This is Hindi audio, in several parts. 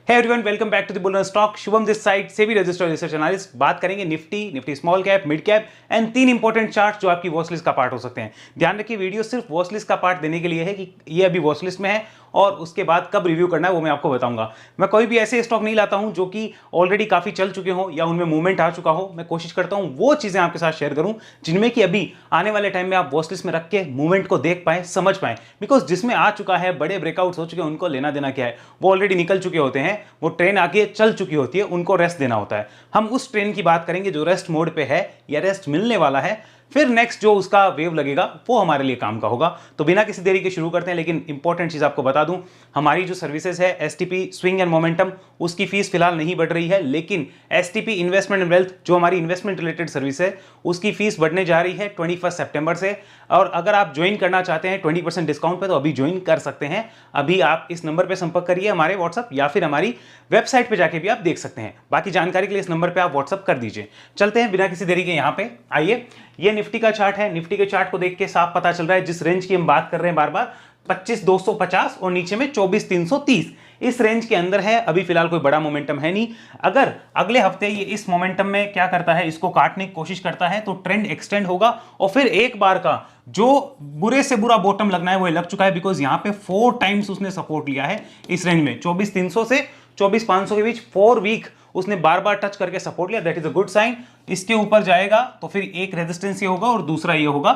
Hey everyone, welcome back to the bull stock. Shubham this side से भी रजिस्टर्ड रिसर्च एनालिस्ट। बात करेंगे Nifty small cap, mid cap and 3 important chart जो आपकी वॉच लिस्ट का पार्ट हो सकते हैं। ध्यान रखिए, वीडियो सिर्फ वॉच लिस्ट का पार्ट देने के लिए है कि ये अभी वॉच लिस्ट में है और उसके बाद कब रिव्यू करना है वो मैं आपको बताऊंगा। मैं कोई भी ऐसे स्टॉक नहीं लाता हूं जो कि ऑलरेडी काफी चल चुके हो या उनमें मूवमेंट आ चुका हो। मैं कोशिश करता हूं वो चीजें आपके साथ शेयर करूं जिनमें कि अभी आने वाले टाइम में आप वॉच लिस्ट में रख के मूवमेंट को देख पाए, समझ पाए। बिकॉज जिसमें आ चुका है, बड़े ब्रेकआउट्स हो चुके हैं, उनको लेना देना क्या है, वो ऑलरेडी निकल चुके होते हैं, वो ट्रेन आगे चल चुकी होती है, उनको रेस्ट देना होता है। हम उस ट्रेन की बात करेंगे जो रेस्ट मोड पे है या रेस्ट मिलने वाला है। फिर नेक्स्ट जो उसका वेव लगेगा वो हमारे लिए काम का होगा। तो बिना किसी देरी के शुरू करते हैं। लेकिन इंपॉर्टेंट चीज आपको बता दूं, हमारी जो सर्विसेज है एसटीपी स्विंग एंड मोमेंटम, उसकी फीस फिलहाल नहीं बढ़ रही है। लेकिन एसटीपी इन्वेस्टमेंट एंड वेल्थ जो हमारी इन्वेस्टमेंट रिलेटेड सर्विस है, उसकी फीस बढ़ने जा रही है 21 सितंबर से। और अगर आप ज्वाइन करना चाहते हैं 20% डिस्काउंट पे, तो अभी ज्वाइन कर सकते हैं। अभी आप इस नंबर पर संपर्क करिए, हमारे व्हाट्सअप या फिर हमारी वेबसाइट पर जाके भी आप देख सकते हैं। बाकी जानकारी के लिए इस नंबर पर आप व्हाट्सअप कर दीजिए। चलते हैं बिना किसी देरी के यहाँ पे आइए। ये निफ्टी का चार्ट है। निफ्टी के चार्ट को देख के साफ पता चल रहा है जिस रेंज की हम बात कर रहे हैं बार बार, 25,250 और नीचे में 24,330, इस रेंज के अंदर है। अभी फिलहाल कोई बड़ा मोमेंटम है नहीं। अगर अगले हफ्ते ये इस मोमेंटम में क्या करता है, इसको काटने की कोशिश करता है, तो ट्रेंड एक्सटेंड होगा और फिर एक बार का जो बुरे से बुरा बॉटम लगना है वो लग चुका है। बिकॉज यहां पे 4 टाइम्स उसने सपोर्ट लिया है इस रेंज में, 24,300 से 24,500 के बीच 4 वीक उसने बार बार टच करके सपोर्ट लिया। That is a good sign. इसके ऊपर जाएगा तो फिर एक रेजिस्टेंस ये होगा और दूसरा ये होगा।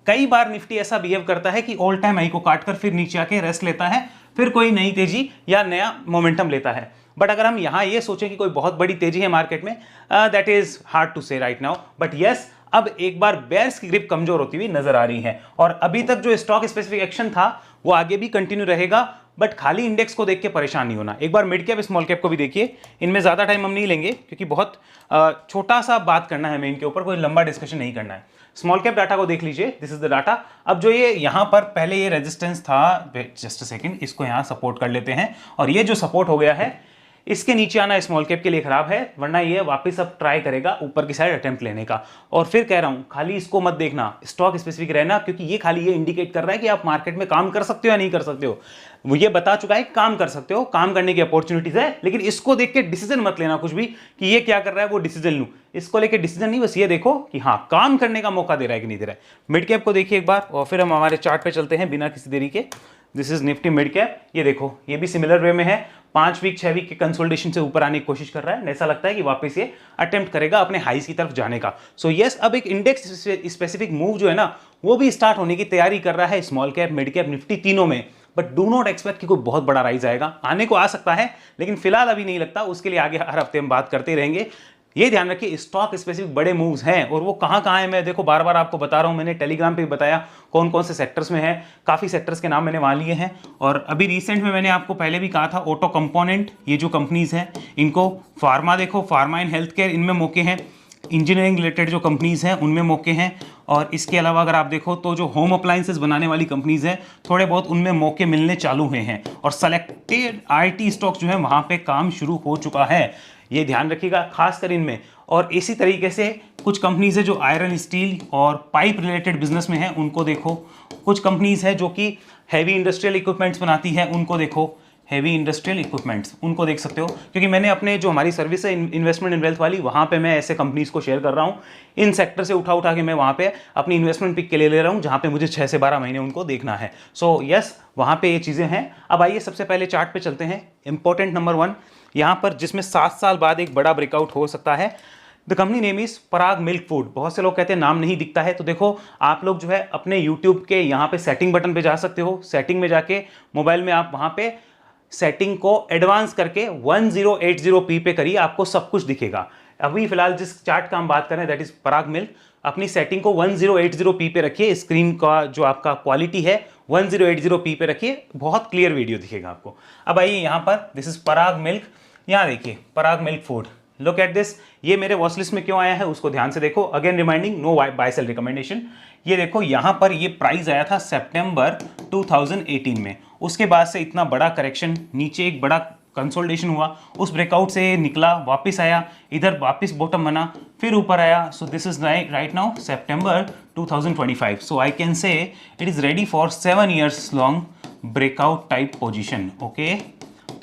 कई बार निफ्टी ऐसा बिहेव करता है कि ऑल टाइम हाई को काटकर फिर नीचे आके रेस्ट लेता है, फिर कोई नई तेजी या नया मोमेंटम लेता है। बट अगर हम यहां ये सोचें कि कोई बहुत बड़ी तेजी है मार्केट में, दैट इज हार्ड टू से राइट नाउ। बट यस, अब एक बार बेयर्स की ग्रिप कमजोर होती हुई नजर आ रही है और अभी तक जो स्टॉक स्पेसिफिक एक्शन था वो आगे भी कंटिन्यू रहेगा। बट खाली इंडेक्स को देख के परेशान नहीं होना। एक बार मिड कैप स्मॉल कैप को भी देखिए। इनमें ज्यादा टाइम हम नहीं लेंगे क्योंकि बहुत छोटा सा बात करना है हमें इनके ऊपर, कोई लंबा डिस्कशन नहीं करना है। स्मॉल कैप डाटा को देख लीजिए, दिस इज द डाटा। अब जो ये यहां पर पहले ये रेजिस्टेंस था, जस्ट अ सेकंड, इसको यहां सपोर्ट कर लेते हैं और ये जो सपोर्ट हो गया है, इसके नीचे आना स्मॉल कैप के लिए खराब है, वरना ये वापस अब ट्राई करेगा ऊपर की साइड अटेम्प्ट लेने का। और फिर कह रहा हूं, खाली इसको मत देखना, स्टॉक स्पेसिफिक रहना, क्योंकि ये खाली ये इंडिकेट कर रहा है कि आप मार्केट में काम कर सकते हो या नहीं कर सकते हो। वो ये बता चुका है काम कर सकते हो, काम करने की अपॉर्चुनिटीज है। लेकिन इसको देख के डिसीजन मत लेना कुछ भी कि ये क्या कर रहा है वो डिसीजन लूं। इसको लेके डिसीजन नहीं, बस ये देखो कि हाँ काम करने का मौका दे रहा है कि नहीं दे रहा है। मिड कैप को देखिए एक बार और फिर हम हमारे चार्ट पे चलते हैं बिना किसी देरी के। This is Nifty mid cap. ये देखो, ये भी सिमिलर वे में है। 5 वीक 6 वीक के कंसोलिडेशन से ऊपर आने की कोशिश कर रहा है। ऐसा लगता है कि वापस ये अटेम्प्ट करेगा अपने हाईस की तरफ जाने का। सो यस, अब एक इंडेक्स स्पेसिफिक मूव जो है ना, वो भी स्टार्ट होने की तैयारी कर रहा है small cap, mid cap, Nifty तीनों में। बट डू नॉट एक्सपेक्ट कि कोई बहुत बड़ा राइज आएगा। आने को आ सकता है लेकिन फिलहाल अभी नहीं लगता। उसके लिए आगे हर हफ्ते हम बात करते रहेंगे। ये ध्यान रखिए, स्टॉक स्पेसिफिक बड़े मूव्स हैं और वो कहां कहां है मैं देखो बार बार आपको बता रहा हूं। मैंने टेलीग्राम पे भी बताया कौन कौन से सेक्टर्स में है। काफी सेक्टर्स के नाम मैंने वहां लिए हैं। और अभी रिसेंट में मैंने आपको पहले भी कहा था, ऑटो कंपोनेंट, ये जो कंपनीज हैं इनको, फार्मा देखो, फार्मा एंड हेल्थ केयर, इनमें मौके हैं। इंजीनियरिंग रिलेटेड जो कंपनीज हैं उनमें मौके हैं। और इसके अलावा अगर आप देखो तो जो होम अप्लायंसेस बनाने वाली कंपनीज हैं, थोड़े बहुत उनमें मौके मिलने चालू हुए हैं। और सेलेक्टेड आईटी स्टॉक्स जो है वहां पे काम शुरू हो चुका है। ये ध्यान रखिएगा खासकर इनमें। और इसी तरीके से कुछ कंपनीज है जो आयरन, स्टील और पाइप रिलेटेड बिजनेस में है, उनको देखो। कुछ कंपनीज है जो कि हैवी इंडस्ट्रियल इक्विपमेंट्स बनाती है, उनको देखो। हैवी इंडस्ट्रियल इक्विपमेंट्स, उनको देख सकते हो। क्योंकि मैंने अपने जो हमारी सर्विस है इन्वेस्टमेंट इन वेल्थ वाली, वहाँ पे मैं ऐसे कंपनीज को शेयर कर रहा हूँ। इन सेक्टर से उठा के मैं वहाँ पे अपनी इन्वेस्टमेंट पिक के लिए ले रहा हूँ, जहाँ पे मुझे 6 से 12 महीने उनको देखना है। सो यस, वहाँ पे ये चीज़ें हैं। अब आइए सबसे पहले चार्ट पे चलते हैं। इंपॉर्टेंट नंबर 1 यहाँ पर, जिसमें 7 साल बाद एक बड़ा ब्रेकआउट हो सकता है। The company name is Parag milk food. बहुत से लोग कहते हैं नाम नहीं दिखता है, तो देखो आप लोग जो है अपने यूट्यूब के यहाँ पे सेटिंग बटन पे जा सकते हो। सेटिंग में जाके मोबाइल में आप वहाँ पे सेटिंग को एडवांस करके 1080p पे करिए, आपको सब कुछ दिखेगा। अभी फिलहाल जिस चार्ट का हम बात कर रहे हैं दैट इज पराग मिल्क। अपनी सेटिंग को 1080p पे रखिए। स्क्रीन का जो आपका क्वालिटी है 1080p पे रखिए, बहुत क्लियर वीडियो दिखेगा आपको। अब आइए यहाँ पर, दिस इज पराग मिल्क। यहाँ देखिए Parag milk food, look at this. ये मेरे वॉच लिस्ट में क्यों आया है उसको ध्यान से देखो। Again reminding, no buy sell recommendation. ये देखो यहाँ पर ये प्राइस आया था सितंबर 2018 में। उसके बाद से इतना बड़ा करेक्शन, नीचे एक बड़ा कंसोलिडेशन हुआ, उस ब्रेकआउट से निकला, वापस आया, इधर वापस बॉटम बना, फिर ऊपर आया। सो this is right now September 2025। So I can say it is ready for 7 years long breakout type position. Okay,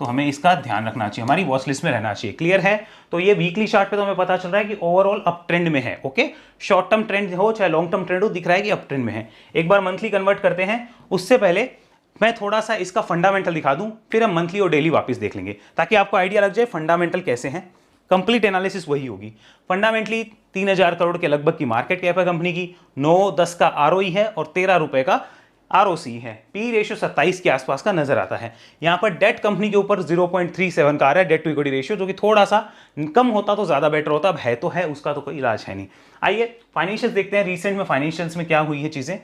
तो हमें इसका ध्यान रखना चाहिए, हमारी वॉच लिस्ट में रहना चाहिए। क्लियर है? तो ये वीकली चार्ट पे तो हमें पता चल रहा है कि ओवरऑल अप ट्रेंड में है। ओके, शॉर्ट टर्म ट्रेंड हो चाहे लॉन्ग टर्म ट्रेंड हो, दिख रहा है कि अप ट्रेंड में है। एक बार मंथली कन्वर्ट करते हैं, उससे पहले मैं थोड़ा सा इसका फंडामेंटल दिखा दूं, फिर हम मंथली और डेली वापस देख लेंगे ताकि आपको आइडिया लग जाए फंडामेंटल कैसे हैं। कंप्लीट एनालिसिस वही होगी। फंडामेंटली 3000 करोड़ के लगभग की मार्केट कैप है कंपनी की, 9-10 का आरओई है और 13 रुपए का आरओसी है। पी रेशियो 27 के आसपास का नजर आता है। यहां पर डेट कंपनी के ऊपर 0.37 का आ रहा है, डेट टू इक्विटी रेशियो, जो कि थोड़ा सा कम होता तो ज्यादा बेटर होता। अब है तो है, उसका तो कोई इलाज है नहीं। आइए फाइनेंशियल्स देखते हैं, रिसेंट में फाइनेंशियल्स में क्या हुई है चीजें।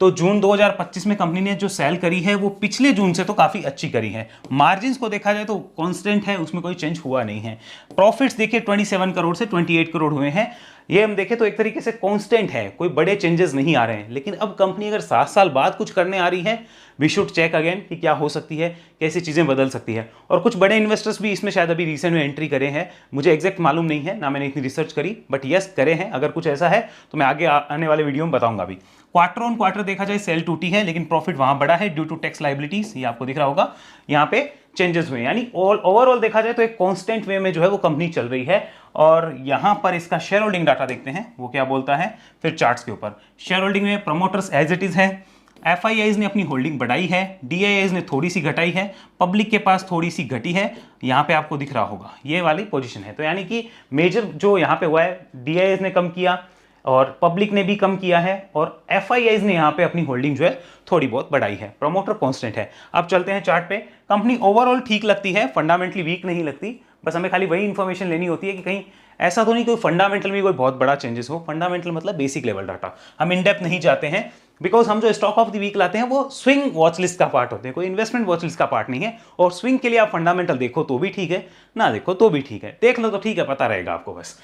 तो जून 2025 में कंपनी ने जो सेल करी है वो पिछले जून से तो काफी अच्छी करी है। मार्जिन्स को देखा जाए तो कांस्टेंट है, उसमें कोई चेंज हुआ नहीं है। प्रॉफिट्स देखिए 27 करोड़ से 28 करोड़ हुए हैं, ये हम देखें तो एक तरीके से कांस्टेंट है, कोई बड़े चेंजेस नहीं आ रहे हैं। लेकिन अब कंपनी अगर 7 साल बाद कुछ करने आ रही है, वी शुड चेक अगेन कि क्या हो सकती है, कैसी चीजें बदल सकती है। और कुछ बड़े इन्वेस्टर्स भी इसमें शायद अभी रिसेंट में एंट्री करे हैं, मुझे एग्जैक्ट मालूम नहीं है ना, मैंने इतनी रिसर्च करी, बट यस करे हैं। अगर कुछ ऐसा है तो मैं आगे आने वाले वीडियो में बताऊंगा भी। क्वार्टर ऑन क्वार्टर देखा जाए सेल टूटी है, लेकिन प्रॉफिट वहां बड़ा है ड्यू टू टैक्स लायबिलिटीज, ये आपको दिख रहा होगा। यहाँ पे चेंजेस हुए, यानी ओवरऑल देखा जाए तो एक कांस्टेंट वे में जो है वो कंपनी चल रही है। और यहां पर इसका शेयर होल्डिंग डाटा देखते हैं वो क्या बोलता है, फिर चार्ट्स के ऊपर। शेयर होल्डिंग में प्रमोटर्स एज इट इज है, एफआईआईज ने अपनी होल्डिंग बढ़ाई है, डीआईआईज ने थोड़ी सी घटाई है, पब्लिक के पास थोड़ी सी घटी है। यहाँ पे आपको दिख रहा होगा ये वाली पोजीशन है। तो यानी कि मेजर जो यहाँ पे हुआ है, डीआईआईज ने कम किया और पब्लिक ने भी कम किया है, और एफआईआईज ने यहाँ पे अपनी होल्डिंग जो है थोड़ी बहुत बढ़ाई है। प्रमोटर कांस्टेंट है। अब चलते हैं चार्ट पे। कंपनी ओवरऑल ठीक लगती है, फंडामेंटली वीक नहीं लगती। बस हमें खाली वही इंफॉर्मेशन लेनी होती है कि कहीं ऐसा तो नहीं कोई फंडामेंटल में कोई बहुत बड़ा चेंजेस हो। फंडामेंटल मतलब बेसिक लेवल डाटा, हम इन डेप्थ नहीं जाते हैं, बिकॉज हम जो स्टॉक ऑफ द वीक लाते हैं वो स्विंग वॉच लिस्ट का पार्ट होते हैं, कोई इन्वेस्टमेंट वॉच लिस्ट का पार्ट नहीं है। और स्विंग के लिए आप फंडामेंटल देखो तो भी ठीक है, ना देखो तो भी ठीक है, देख लो तो ठीक है, पता रहेगा आपको। बस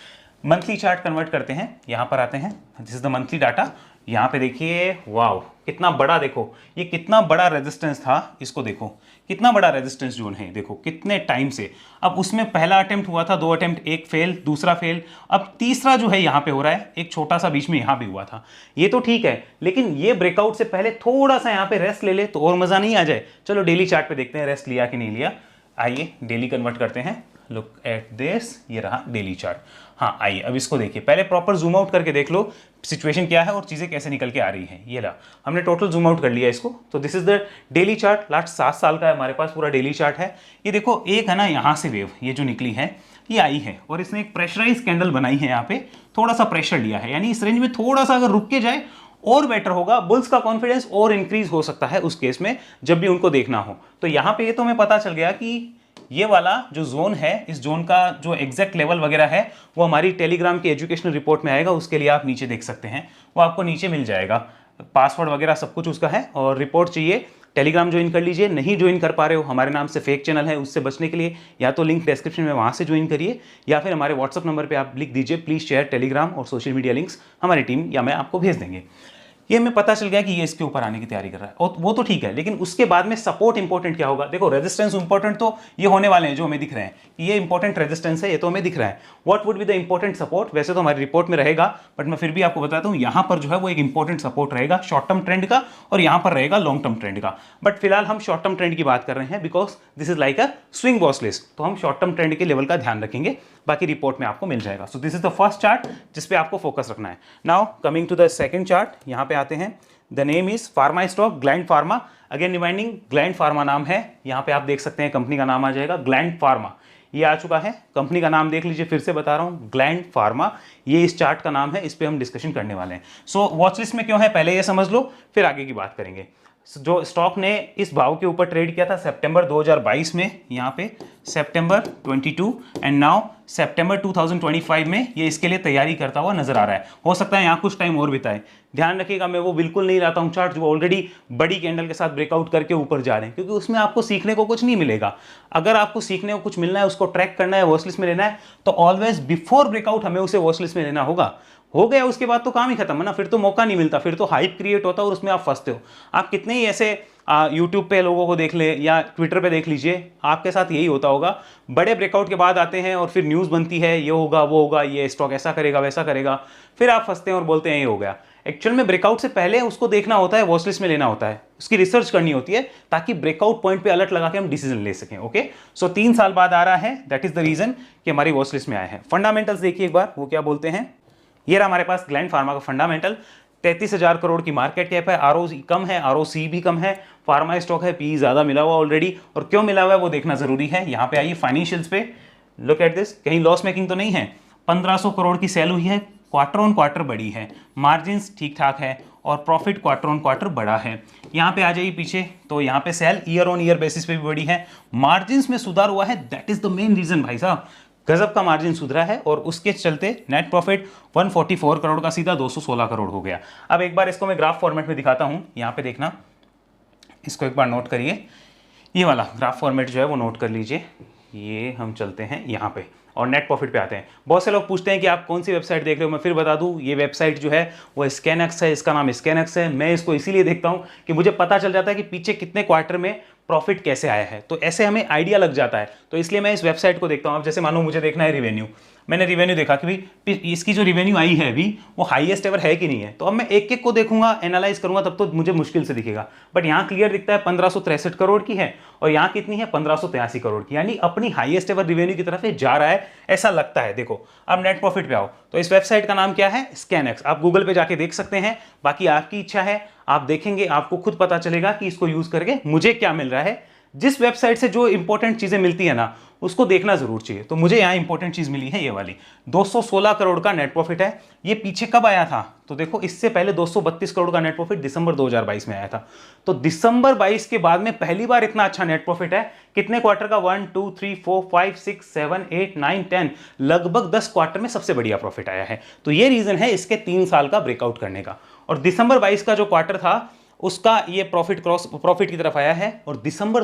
मंथली चार्ट कन्वर्ट करते हैं, यहां पर आते हैं, this is the monthly data. यहां पे देखिए, वाओ कितना बड़ा, देखो ये कितना बड़ा रेजिस्टेंस था, इसको देखो कितना बड़ा रेजिस्टेंस जोन है, देखो कितने टाइम से। अब उसमें पहला अटेम्प्ट हुआ था, 2 अटेम्प्ट, एक फेल, दूसरा फेल, अब तीसरा जो है यहां पे हो रहा है, एक छोटा सा बीच में यहां भी हुआ था। ये तो ठीक है, लेकिन ये ब्रेकआउट से पहले थोड़ा सा यहां पे रेस्ट ले ले तो और मजा नहीं आ जाए। चलो डेली चार्ट पे देखते हैं रेस्ट लिया कि नहीं लिया। आइए डेली कन्वर्ट करते हैं, लुक एट दिस, ये रहा डेली चार्ट। हाँ आइए अब इसको देखिए, पहले प्रॉपर जूम आउट करके देख लो सिचुएशन क्या है और चीजें कैसे निकल के आ रही हैं। ये रहा, हमने टोटल जूम आउट कर लिया इसको। तो this is the daily chart, last 7 साल का है हमारे पास पूरा डेली चार्ट है। ये देखो एक है ना यहाँ से वेव, ये जो निकली है ये आई है और इसने एक प्रेशराइज कैंडल बनाई है, यहाँ पे थोड़ा सा प्रेशर लिया है, यानी इस रेंज में थोड़ा सा अगर रुक के जाए और बेटर होगा, बुल्स का कॉन्फिडेंस और इंक्रीज हो सकता है उस केस में जब भी उनको देखना हो। तो यहाँ पे ये तो हमें पता चल गया कि ये वाला जो जोन है, इस जोन का जो एग्जैक्ट लेवल वगैरह है वो हमारी टेलीग्राम की एजुकेशनल रिपोर्ट में आएगा, उसके लिए आप नीचे देख सकते हैं, वो आपको नीचे मिल जाएगा, पासवर्ड वगैरह सब कुछ उसका है। और रिपोर्ट चाहिए टेलीग्राम ज्वाइन कर लीजिए, नहीं ज्वाइन कर पा रहे हो, हमारे नाम से फेक चैनल है, उससे बचने के लिए या तो लिंक डिस्क्रिप्शन में वहाँ से ज्वाइन करिए, या फिर हमारे व्हाट्सअप नंबर पर आप लिख दीजिए प्लीज़ शेयर टेलीग्राम, और सोशल मीडिया लिंक्स हमारी टीम या मैं आपको भेज देंगे। ये हमें पता चल गया कि ये इसके ऊपर आने की तैयारी कर रहा है, और वो तो ठीक है, लेकिन उसके बाद में सपोर्ट इंपॉर्टेंट क्या होगा। देखो रेजिस्टेंस इंपॉर्टेंट तो ये होने वाले हैं जो हमें दिख रहे हैं, ये इंपॉर्टेंट रेजिस्टेंस है, ये तो हमें दिख रहा है। What would be the important support, वैसे तो हमारी रिपोर्ट में रहेगा, बट मैं फिर भी आपको बताता हूँ, यहाँ पर जो है वो एक इंपॉर्टेंट सपोर्ट रहेगा शॉर्ट टर्म ट्रेंड का, और यहाँ पर रहेगा लॉन्ग टर्म ट्रेंड का। बट फिलहाल हम शॉर्ट टर्म ट्रेंड की बात कर रहे हैं, because this is like a swing watch list, तो हम शॉर्ट टर्म ट्रेंड के लेवल का ध्यान रखेंगे, बाकी रिपोर्ट में आपको मिल जाएगा। So this is the first chart जिसपे आपको फोकस रखना है। Now coming to the second chart, यहाँ पे आते हैं। The name is pharma stock, Gland pharma, again reminding Gland pharma नाम है, यहाँ पे आप देख सकते हैं कंपनी का नाम आ जाएगा ग्लैंड फार्मा, ये आ चुका है। कंपनी का नाम देख लीजिए, फिर से बता रहा हूँ ग्लैंड फार्मा, ये इस चार्ट का नाम है, इस पे हम डिस्कशन करने वाले हैं। सो वॉच लिस्ट में क्यों है पहले ये समझ लो, फिर आगे की बात करेंगे। जो स्टॉक ने इस भाव के ऊपर ट्रेड किया था सितंबर 2022 में, यहाँ पे सितंबर 22 एंड नाउ सितंबर 2025 में ये इसके लिए तैयारी करता हुआ नजर आ रहा है। हो सकता है यहाँ कुछ टाइम और बिताए, ध्यान रखिएगा, मैं वो बिल्कुल नहीं लाता हूँ चार्ट जो ऑलरेडी बड़ी कैंडल के साथ ब्रेकआउट करके ऊपर जा रहे हैं, क्योंकि उसमें आपको सीखने को कुछ नहीं मिलेगा। अगर आपको सीखने को कुछ मिलना है, उसको ट्रैक करना है, वॉच लिस्ट में लेना है, तो ऑलवेज बिफोर ब्रेकआउट हमें उसे वॉच लिस्ट में लेना होगा। हो गया उसके बाद तो काम ही खत्म है ना, फिर तो मौका नहीं मिलता, फिर तो हाइप क्रिएट होता है और उसमें आप फंसते हो। आप कितने ही ऐसे यूट्यूब पे लोगों को देख ले या ट्विटर पे देख लीजिए, आपके साथ यही होता होगा। बड़े ब्रेकआउट के बाद आते हैं और फिर न्यूज़ बनती है, ये होगा वो होगा, ये स्टॉक ऐसा करेगा वैसा करेगा, फिर आप फंसते हैं और बोलते हैं ये हो गया। एक्चुअल में ब्रेकआउट से पहले उसको देखना होता है, वॉच लिस्ट में लेना होता है, उसकी रिसर्च करनी होती है, ताकि ब्रेकआउट पॉइंट पे अलर्ट लगा के हम डिसीजन ले सकें। ओके, सो 3 साल बाद आ रहा है, दैट इज द रीजन कि हमारी वॉच लिस्ट में आए हैं। फंडामेंटल्स देखिए एक बार, वो क्या बोलते हैं। ये रहा हमारे पास ग्लैंड फार्मा का फंडामेंटल, 33,000 करोड़ की मार्केट कैप है, आरओसी कम है, आरओसी भी कम है, फार्मा स्टॉक है, पी ज्यादा मिला हुआ ऑलरेडी, और क्यों मिला हुआ है वो देखना जरूरी है। यहाँ पे आइए फाइनेंशियल्स पे, लुक एट दिस, कहीं लॉस मेकिंग तो नहीं है। 1500 करोड़ की सेल हुई है, क्वार्टर ऑन क्वार्टर बड़ी है, मार्जिन्स ठीक ठाक है, और प्रॉफिट क्वार्टर ऑन क्वार्टर बड़ा है। यहाँ पे आ जाइए पीछे, तो यहाँ पे sale year on year basis पे भी बड़ी है, मार्जिन्स में सुधार हुआ है, that is the main reason भाई साहब, गजब का मार्जिन सुधरा है, और उसके चलते नेट प्रॉफिट 144 करोड़ का सीधा 216 करोड़ हो गया। अब एक बार इसको मैं ग्राफ फॉर्मेट में दिखाता हूं, यहां पे देखना, इसको एक बार नोट करिए, ये वाला ग्राफ फॉर्मेट जो है वो नोट कर लीजिए। ये हम चलते हैं यहाँ पे और नेट प्रॉफिट पे आते हैं। बहुत से लोग पूछते हैं कि आप कौन सी वेबसाइट देख रहे हो, मैं फिर बता दूं, ये वेबसाइट जो है वो स्कैनएक्स है, इसका नाम स्कैनएक्स है। मैं इसको इसीलिए देखता हूं कि मुझे पता चल जाता है कि पीछे कितने क्वार्टर में प्रॉफिट कैसे आया है, तो ऐसे हमें आइडिया लग जाता है, तो इसलिए मैं इस वेबसाइट को देखता हूं। अब जैसे मानो मुझे देखना है रिवेन्यू, मैंने रिवेन्यू देखा कि भाई इसकी जो रिवेन्यू आई है अभी वो हाईएस्ट एवर है कि नहीं है, तो अब मैं एक एक को देखूंगा, एनालाइज करूंगा, तब तो मुझे मुश्किल से दिखेगा। बट यहाँ क्लियर दिखता है 1563 करोड़ की है, और यहाँ कितनी है 1583 करोड़ की, यानी अपनी हाईएस्ट एवर रिवेन्यू की तरफ जा रहा है, ऐसा लगता है। देखो अब नेट प्रॉफिट पे आओ, तो इस वेबसाइट का नाम क्या है, स्कैनएक्स। आप गूगल पे जाके देख सकते हैं, बाकी आपकी इच्छा है, आप देखेंगे आपको खुद पता चलेगा कि इसको यूज करके मुझे क्या मिल रहा है। जिस वेबसाइट से जो इंपॉर्टेंट चीजें मिलती है ना, उसको देखना जरूर चाहिए। तो मुझे यहाँ इंपॉर्टेंट चीज मिली है ये वाली, 216 करोड़ का नेट प्रॉफिट है। ये पीछे कब आया था, तो देखो इससे पहले 232 करोड़ का नेट प्रॉफिट दिसंबर 2022 में आया था। तो दिसंबर 22 के बाद में पहली बार इतना अच्छा नेट प्रॉफिट है। कितने क्वार्टर का, 1 2 3 4 5 6 7 8 9 10, लगभग 10 क्वार्टर में सबसे बढ़िया प्रॉफिट आया है। तो ये रीजन है इसके 3 साल का ब्रेकआउट करने का। और दिसंबर 22 का जो क्वार्टर था उसका ये प्रॉफिट की तरफ आया है, और सितंबर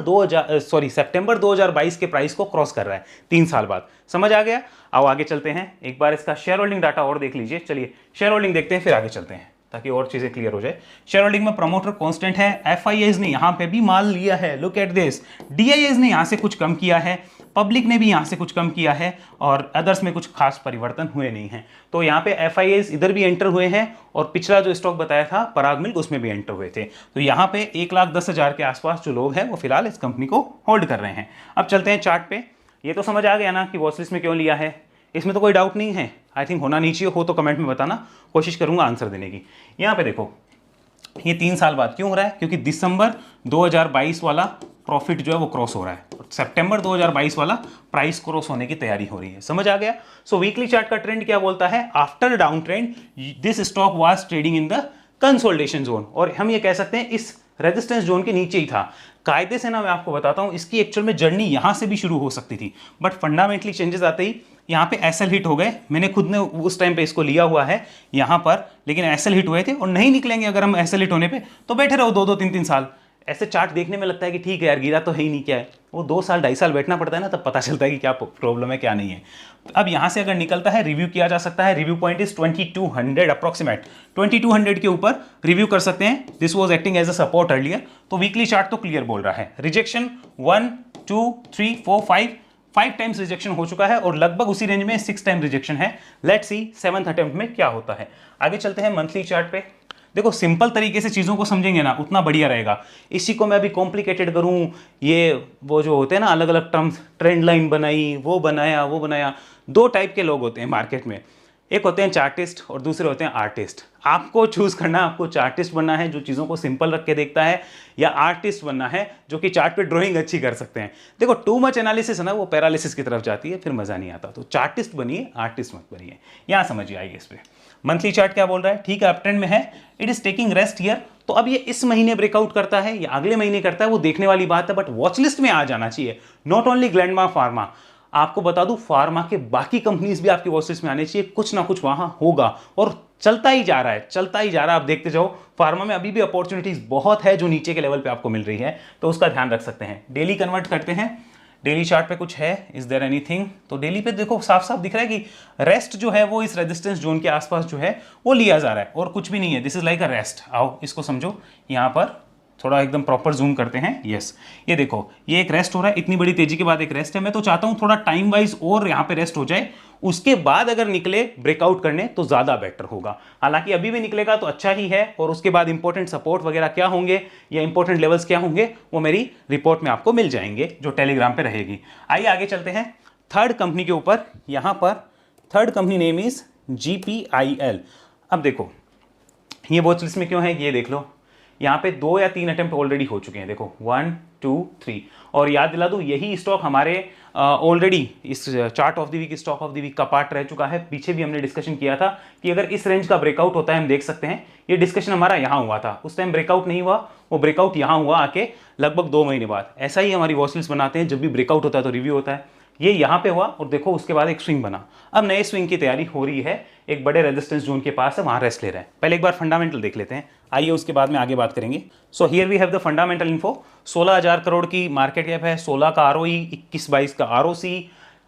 2022 के प्राइस को क्रॉस कर रहा है 3 साल बाद। समझ आ गया। आओ आगे चलते हैं, एक बार इसका शेयर होल्डिंग डाटा और देख लीजिए। चलिए शेयर होल्डिंग देखते हैं, फिर आगे चलते हैं ताकि और चीजें क्लियर हो जाए। शेयर होल्डिंग में प्रमोटर कांस्टेंट है, एफआईआईज ने यहां पे भी माल लिया है, लुक एट दिस, डीआईआईज ने यहां से कुछ कम किया है, पब्लिक ने भी यहां से कुछ कम किया है, और अदर्स में कुछ खास परिवर्तन हुए नहीं हैं। तो यहाँ पे एफआईआईज इधर भी एंटर हुए हैं, और पिछला जो स्टॉक बताया था पराग मिल्क उसमें भी एंटर हुए थे। तो यहाँ पे 1,10,000 के आसपास जो लोग हैं वो फिलहाल इस कंपनी को होल्ड कर रहे हैं। अब चलते हैं चार्ट पे। ये तो समझ आ गया ना कि वॉच लिस्ट में क्यों लिया है, इसमें तो कोई डाउट नहीं है। आई थिंक होना नहीं चाहिए, हो तो कमेंट में बताना, कोशिश करूंगा आंसर देने की। यहाँ पे देखो ये 3 साल बाद क्यों हो रहा है, क्योंकि दिसंबर 2022 वाला प्रॉफिट जो है वो क्रॉस हो रहा है, और सितंबर 2022 वाला प्राइस क्रॉस होने की तैयारी हो रही है। समझ आ गया। सो वीकली चार्ट का ट्रेंड क्या बोलता है, after down trend this stock was trading in the consolidation zone, और हम ये कह सकते हैं इस रेजिस्टेंस जोन के नीचे ही था। कायदे से ना मैं आपको बताता हूं, इसकी एक्चुअल में जर्नी यहां से भी शुरू हो सकती थी, बट फंडामेंटली चेंजेस आते ही यहाँ पे एसएल हिट हो गए। मैंने खुद ने उस टाइम पे इसको लिया हुआ है यहाँ पर, लेकिन एसएल हिट हुए थे, और नहीं निकलेंगे अगर हम एसएल हिट होने पे, तो बैठे रहो 2-2 3-3 साल। ऐसे चार्ट देखने में लगता है कि ठीक है यार गिरा तो है ही नहीं, क्या है, वो 2 साल 2.5 साल बैठना पड़ता है ना, तब पता चलता है कि क्या प्रॉब्लम है क्या नहीं है। अब यहाँ से अगर निकलता है रिव्यू किया जा सकता है, रिव्यू पॉइंट इज 2200 अप्रोक्सीमेट, 2200 के ऊपर रिव्यू कर सकते हैं। This was acting as a support earlier. तो वीकली चार्ट तो क्लियर बोल रहा है, रिजेक्शन 1 2 3 4 5 टाइम्स रिजेक्शन हो चुका है, और लगभग उसी रेंज में 6 टाइम रिजेक्शन है। लेट्स सी 7th अटेम्प्ट में क्या होता है। आगे चलते हैं मंथली चार्ट पे। देखो सिंपल तरीके से चीज़ों को समझेंगे ना उतना बढ़िया रहेगा। इसी को मैं अभी कॉम्प्लिकेटेड करूँ, ये वो जो होते हैं ना अलग अलग टर्म्स, ट्रेंड लाइन बनाई, वो बनाया। 2 टाइप के लोग होते हैं मार्केट में, एक होते हैं चार्टिस्ट और दूसरे होते हैं आर्टिस्ट। आपको चूज करना, आपको चार्टिस्ट बनना है जो चीज़ों को सिंपल रख के देखता है, या आर्टिस्ट बनना है जो कि चार्ट पे ड्राइंग अच्छी कर सकते हैं। देखो टू मच एनालिसिस है ना, वो पैरालिसिस की तरफ जाती है, फिर मजा नहीं आता। तो चार्टिस्ट बनिए, आर्टिस्ट मत बनिए। यहाँ समझिए आइए इस पे। मंथली चार्ट क्या बोल रहा है, ठीक है अप ट्रेंड में है, it is taking rest here. तो अब ये इस महीने ब्रेकआउट करता है या अगले महीने करता है वो देखने वाली बात है, बट वॉच लिस्ट में आ जाना चाहिए। नॉट ओनली ग्लैंडमार्क फार्मा, आपको बता दूं फार्मा के बाकी कंपनीज भी आपकी वॉच लिस्ट में आने चाहिए, कुछ ना कुछ वहां होगा, और चलता ही जा रहा है। आप देखते जाओ, फार्मा में अभी भी अपॉर्चुनिटीज बहुत है जो नीचे के लेवल पे आपको मिल रही है, तो उसका ध्यान रख सकते हैं। डेली कन्वर्ट करते हैं, डेली चार्ट पे कुछ है, इज देयर एनीथिंग? तो डेली पे देखो साफ साफ दिख रहा है कि रेस्ट जो है वो इस रेजिस्टेंस जोन के आसपास जो है वो लिया जा रहा है और कुछ भी नहीं है। This is like a rest. आओ इसको समझो, यहाँ पर थोड़ा एकदम प्रॉपर जूम करते हैं। यस, ये देखो ये एक रेस्ट हो रहा है, इतनी बड़ी तेजी के बाद एक रेस्ट है। मैं तो चाहता हूं थोड़ा टाइम वाइज और यहाँ पे रेस्ट हो जाए, उसके बाद अगर निकले ब्रेकआउट करने तो ज्यादा बेटर होगा। हालांकि अभी भी निकलेगा तो अच्छा ही है, और उसके बाद इंपॉर्टेंट सपोर्ट वगैरह क्या होंगे या इंपॉर्टेंट लेवल्स क्या होंगे वो मेरी रिपोर्ट में आपको मिल जाएंगे जो टेलीग्राम पे रहेगी। आइए आगे चलते हैं थर्ड कंपनी के ऊपर। यहां पर third company name is GPIL। अब देखो ये वॉच लिस्ट में क्यों है ये देख लो, यहाँ पे 2 या 3 अटेम्प्ट ऑलरेडी हो चुके हैं। देखो 1 2 3, और याद दिला दूं यही स्टॉक हमारे ऑलरेडी इस chart of the week, stock of the week का पार्ट रह चुका है। पीछे भी हमने डिस्कशन किया था कि अगर इस रेंज का ब्रेकआउट होता है हम देख सकते हैं। ये डिस्कशन हमारा यहाँ हुआ था, उस टाइम ब्रेकआउट नहीं हुआ, वो ब्रेकआउट यहाँ हुआ आके लगभग 2 महीने बाद। ऐसा ही हमारी वॉच लिस्ट बनाते हैं, जब भी ब्रेकआउट होता है तो रिव्यू होता है। ये यहाँ पे हुआ और देखो उसके बाद एक स्विंग बना। अब नए स्विंग की तैयारी हो रही है, एक बड़े रेजिस्टेंस जोन के पास है, वहां रेस्ट ले रहा है। पहले एक बार फंडामेंटल देख लेते हैं, आइए उसके बाद में आगे बात करेंगे। So here we have the fundamental info. 16,000 crore की मार्केट कैप है, 16 का ROE, 21-22 का ROC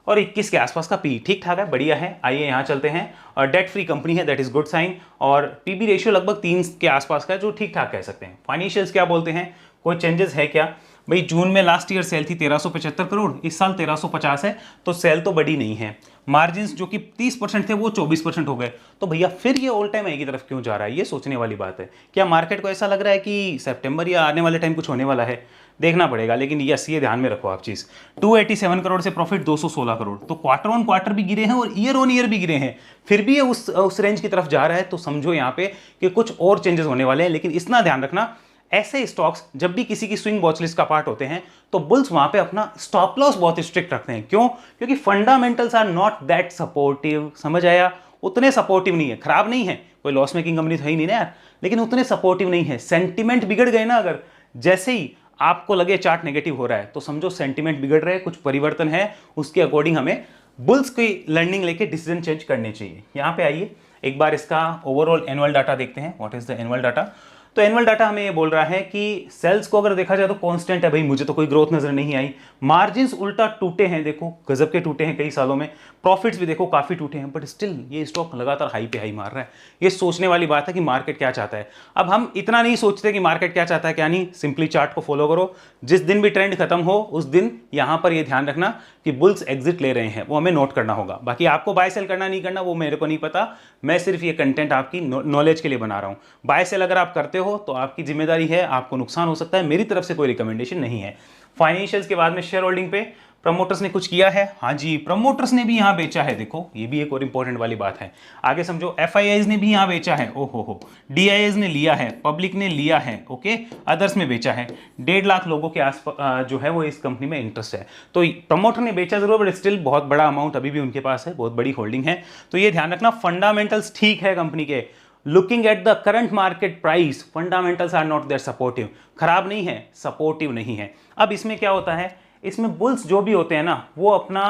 और 21 के आसपास का पी। ठीक ठाक है, बढ़िया है। आइए यहाँ चलते हैं, और डेट फ्री कंपनी है, दैट इज गुड साइन। और पीबी रेशियो लगभग 3 के आसपास का है, जो ठीक ठाक कह सकते हैं। फाइनेंशियल्स क्या बोलते हैं, कोई चेंजेस है क्या? भाई जून में लास्ट ईयर सेल थी 1375 करोड़, इस साल 1350 है, तो सेल तो बड़ी नहीं है। मार्जिन्स जो कि 30% थे वो 24% हो गए, तो भैया फिर ये ऑल टाइम हाई की तरफ क्यों जा रहा है? ये सोचने वाली बात है। क्या मार्केट को ऐसा लग रहा है कि सितंबर या आने वाले टाइम कुछ होने वाला है? देखना पड़ेगा, लेकिन यस ये ध्यान में रखो आप चीज। 287 करोड़ से प्रॉफिट 216 करोड़, तो क्वार्टर ऑन क्वार्टर भी गिरे हैं और ईयर ऑन ईयर भी गिरे हैं, फिर भी ये उस रेंज की तरफ जा रहा है। तो समझो यहाँ पे कि कुछ और चेंजेस होने वाले हैं। लेकिन इतना ध्यान रखना, ऐसे स्टॉक्स जब भी किसी की स्विंग वॉच लिस्ट का पार्ट होते हैं तो बुल्स वहां पे अपना स्टॉप लॉस बहुत स्ट्रिक्ट रखते हैं। क्यों? क्योंकि fundamentals are not that supportive. समझ आया? उतने सपोर्टिव नहीं है, खराब नहीं है, कोई लॉस मेकिंग कंपनी तो है ही नहीं ना यार, लेकिन उतने सपोर्टिव नहीं है। सेंटिमेंट बिगड़ गए ना, अगर जैसे ही आपको लगे चार्ट नेगेटिव हो रहा है तो समझो सेंटिमेंट बिगड़ रहे हैं, कुछ परिवर्तन है, उसके अकॉर्डिंग हमें बुल्स की लर्निंग लेके डिसीजन चेंज करने चाहिए। यहां पे आइए एक बार इसका ओवरऑल एनुअल डाटा देखते हैं। What is the annual data? तो एनुअल डाटा हमें ये बोल रहा है कि सेल्स को अगर देखा जाए तो कांस्टेंट है। भाई मुझे तो कोई ग्रोथ नजर नहीं आई। मार्जिन्स उल्टा टूटे हैं, देखो गजब के टूटे हैं कई सालों में। प्रॉफिट्स भी देखो काफी टूटे हैं, बट स्टिल ये स्टॉक लगातार हाई पे हाई मार रहा है। ये सोचने वाली बात है कि मार्केट क्या चाहता है। अब हम इतना नहीं सोचते कि मार्केट क्या चाहता है क्या नहीं, सिंपली चार्ट को फॉलो करो। जिस दिन भी ट्रेंड खत्म हो उस दिन यहां पर ये ध्यान रखना कि बुल्स एग्जिट ले रहे हैं, वो हमें नोट करना होगा। बाकी आपको बाय सेल करना नहीं करना वो मेरे को नहीं पता, मैं सिर्फ ये कंटेंट आपकी नॉलेज के लिए बना रहा हूं। बाय सेल अगर आप करते हो तो आपकी जिम्मेदारी है, आपको नुकसान हो सकता है, मेरी तरफ से कोई रिकमेंडेशन नहीं है। फाइनेंशियल्स के बाद में शेयर होल्डिंग पे प्रमोटर्स ने कुछ किया है। हाँ जी, प्रमोटर्स ने भी यहां बेचा है, देखो ये भी एक और इंपॉर्टेंट वाली बात है। आगे समझो, FIIs ने भी यहां बेचा है, ओहो हो, DIIs ने लिया है, पब्लिक ने लिया है, ओके, अदर्स में बेचा है। 1.5 लाख लोगों के आसपास जो है वो इस कंपनी में इंटरेस्ट है। तो प्रमोटर ने बेचा जरूर, बट स्टिल बहुत बड़ा अमाउंट अभी भी उनके पास है, बहुत बड़ी होल्डिंग है। तो ये ध्यान रखना, फंडामेंटल्स ठीक है कंपनी के। Looking at the current market price, fundamentals are not there supportive. खराब नहीं है, सपोर्टिव नहीं है। अब इसमें क्या होता है, इसमें बुल्स जो भी होते हैं ना, वो अपना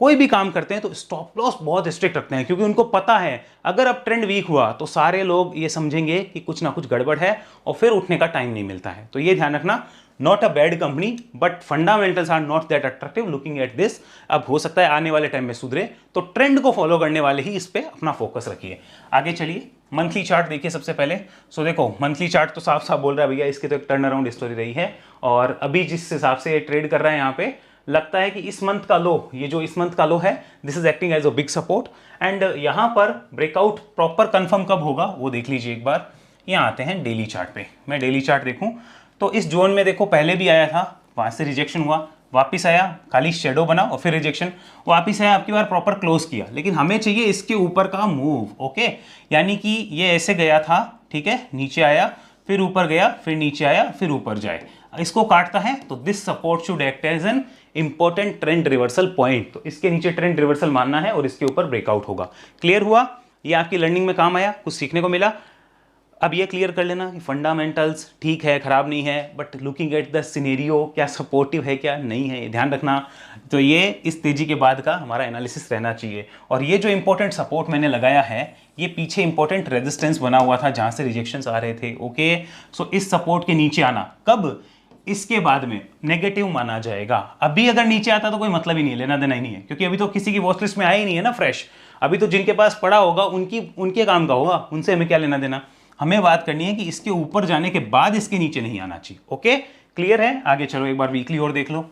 कोई भी काम करते हैं तो स्टॉप लॉस बहुत स्ट्रिक्ट रखते हैं, क्योंकि उनको पता है अगर अब ट्रेंड वीक हुआ तो सारे लोग ये समझेंगे कि कुछ ना कुछ गड़बड़ है और फिर उठने का टाइम नहीं मिलता है। तो ये ध्यान रखना, not a bad company but fundamentals are not that attractive. Looking at this, अब हो सकता है आने वाले टाइम में सुधरे, तो ट्रेंड को फॉलो करने वाले ही इस पे अपना फोकस रखिए। आगे चलिए, मंथली चार्ट देखिए सबसे पहले। सो देखो मंथली चार्ट तो साफ साफ बोल रहा है भैया इसकी तो एक टर्न अराउंड स्टोरी रही है, और अभी जिस हिसाब से ये ट्रेड कर रहा है यहाँ पे लगता है कि इस मंथ का लो, ये जो इस मंथ का लो है, this is acting as a big support. And यहाँ पर ब्रेकआउट प्रॉपर कंफर्म कब होगा वो देख लीजिए एक बार। यहाँ आते हैं डेली चार्ट पे, मैं डेली चार्ट देखूं तो इस जोन में देखो पहले भी आया था, वहां से रिजेक्शन हुआ, वापिस आया, खाली शेडो बना और फिर रिजेक्शन, वापिस आया, आपकी बार प्रॉपर क्लोज किया। लेकिन हमें चाहिए इसके ऊपर का मूव, ओके, यानी कि ये ऐसे गया था, ठीक है, नीचे आया, फिर ऊपर गया, फिर नीचे आया, फिर ऊपर जाए, इसको काटता है तो this support should act as an important trend reversal point. तो इसके नीचे ट्रेंड रिवर्सल मानना है और इसके ऊपर ब्रेकआउट होगा। क्लियर हुआ? ये आपकी लर्निंग में काम आया, कुछ सीखने को मिला। अब ये क्लियर कर लेना कि फंडामेंटल्स ठीक है, खराब नहीं है, but looking at the scenario, क्या सपोर्टिव है क्या नहीं है, ध्यान रखना। तो ये इस तेजी के बाद का हमारा एनालिसिस रहना चाहिए। और ये जो इंपॉर्टेंट सपोर्ट मैंने लगाया है, ये पीछे इंपॉर्टेंट रेजिस्टेंस बना हुआ था जहां से रिजेक्शंस आ रहे थे, ओके। सो इस सपोर्ट के नीचे आना कब, इसके बाद में नेगेटिव माना जाएगा। अभी अगर नीचे आता तो कोई मतलब ही नहीं है, लेना देना ही नहीं है, क्योंकि अभी तो किसी की वॉच लिस्ट में आया ही नहीं है ना फ्रेश। अभी तो जिनके पास पड़ा होगा उनके काम का होगा, उनसे हमें क्या लेना देना। हमें बात करनी है कि इसके ऊपर जाने के बाद इसके नीचे नहीं आना चाहिए। ओके, क्लियर है? आगे चलो एक बार वीकली और देख लो।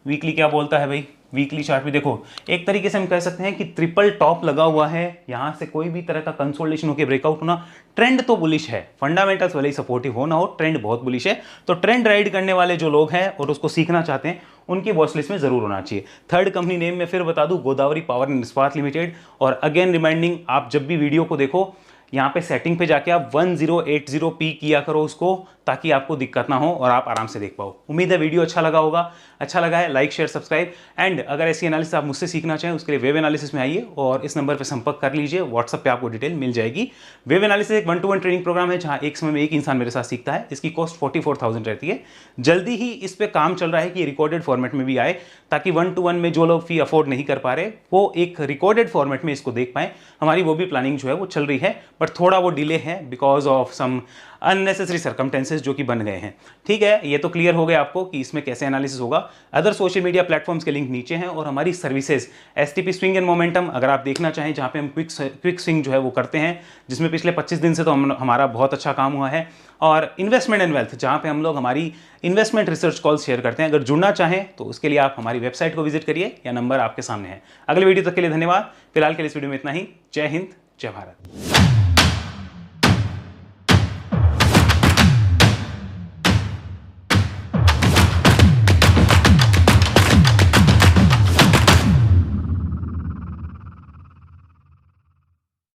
वीकली क्या बोलता है भाई? वीकली चार्ट भी देखो, एक तरीके से हम कह सकते हैं कि ट्रिपल टॉप लगा हुआ है, यहां से कोई भी तरह का कंसोलिडेशन होकर ब्रेकआउट होना। ट्रेंड तो बुलिश है, फंडामेंटल्स भले ही सपोर्टिव हो ना हो, ट्रेंड बहुत बुलिश है। तो ट्रेंड राइड करने वाले जो लोग हैं और उसको सीखना चाहते हैं, उनकी वॉच लिस्ट में जरूर होना चाहिए। थर्ड कंपनी नेम में फिर बता दूं, गोदावरी पावर एंड इस्पात लिमिटेड। और अगेन रिमाइंडिंग, आप जब भी वीडियो को देखो यहाँ पे सेटिंग पे जाके आप 1080p किया करो उसको, ताकि आपको दिक्कत ना हो और आप आराम से देख पाओ। उम्मीद है वीडियो अच्छा लगा होगा। अच्छा लगा है लाइक शेयर सब्सक्राइब। एंड अगर ऐसी एनालिसिस आप मुझसे सीखना चाहें, उसके लिए वेब एनालिसिस में आइए और इस नंबर पर संपर्क कर लीजिए। व्हाट्सअप पे आपको डिटेल मिल जाएगी। वेब एनालिसिस एक 1-to-1 ट्रेनिंग प्रोग्राम है, जहाँ एक समय में एक इंसान मेरे साथ सीखता है। इसकी कॉस्ट 44,000 रहती है। जल्दी ही इस पर काम चल रहा है कि रिकॉर्डेड फॉर्मेट में भी आए, ताकि 1-to-1 में जो लोग फी अफोर्ड नहीं कर पा रहे वो एक रिकॉर्डेड फॉर्मेट में इसको देख पाए। हमारी वो भी प्लानिंग जो है वो चल रही है, बट थोड़ा वो डिले है because of some unnecessary circumstances जो कि बन गए हैं। ठीक है, ये तो क्लियर हो गया आपको कि इसमें कैसे एनालिसिस होगा। अदर सोशल मीडिया प्लेटफॉर्म्स के लिंक नीचे हैं, और हमारी services STP swing and momentum अगर आप देखना चाहें, जहां पे हम क्विक स्विंग जो है वो करते हैं, जिसमें पिछले 25 दिन से तो हमारा बहुत अच्छा काम हुआ है। और इन्वेस्टमेंट एंड वेल्थ, जहां पे हम लोग हमारी इन्वेस्टमेंट रिसर्च कॉल्स शेयर करते हैं। अगर जुड़ना चाहें तो उसके लिए आप हमारी वेबसाइट को विजिट करिए, या नंबर आपके सामने है। अगले वीडियो तक के लिए धन्यवाद। फिलहाल के लिए इस वीडियो में इतना ही। जय हिंद, जय भारत।